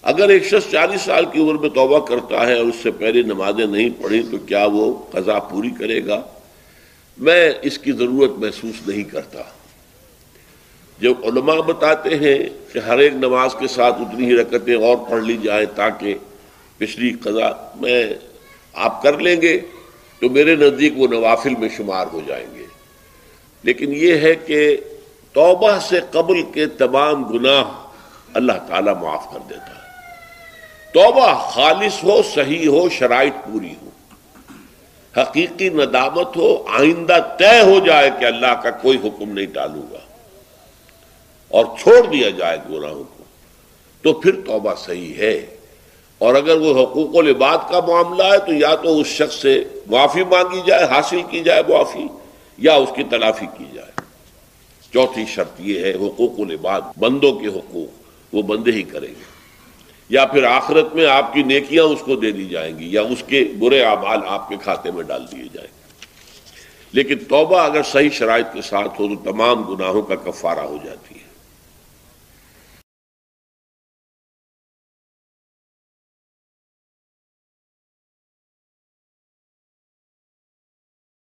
اگر ایک شخص 40 سال کی عمر میں توبہ کرتا ہے اور اس سے پہلے نمازیں نہیں پڑھی تو کیا وہ قضا پوری کرے گا؟ میں اس کی ضرورت محسوس نہیں کرتا۔ جب علماء بتاتے ہیں کہ ہر ایک نماز کے ساتھ اتنی ہی رکعتیں اور پڑھ لی جائیں تاکہ پچھلی قضا میں آپ کر لیں گے تو میرے نزدیک وہ نوافل میں شمار ہو جائیں گے، لیکن یہ ہے کہ توبہ سے قبل کے تمام گناہ اللہ تعالیٰ معاف کر دیتا ہے۔ توبہ خالص ہو، صحیح ہو، شرائط پوری ہو، حقیقی ندامت ہو، آئندہ طے ہو جائے کہ اللہ کا کوئی حکم نہیں ٹالوں گا اور چھوڑ دیا جائے گناہوں کو، تو پھر توبہ صحیح ہے۔ اور اگر وہ حقوق العباد کا معاملہ ہے تو یا تو اس شخص سے معافی مانگی جائے، حاصل کی جائے معافی، یا اس کی تلافی کی جائے۔ چوتھی شرط یہ ہے حقوق العباد، بندوں کے حقوق وہ بندے ہی کریں گے، یا پھر آخرت میں آپ کی نیکیاں اس کو دے دی جائیں گی یا اس کے برے اعمال آپ کے کھاتے میں ڈال دیے جائیں گے۔ لیکن توبہ اگر صحیح شرائط کے ساتھ ہو تو تمام گناہوں کا کفارہ ہو جاتی ہے۔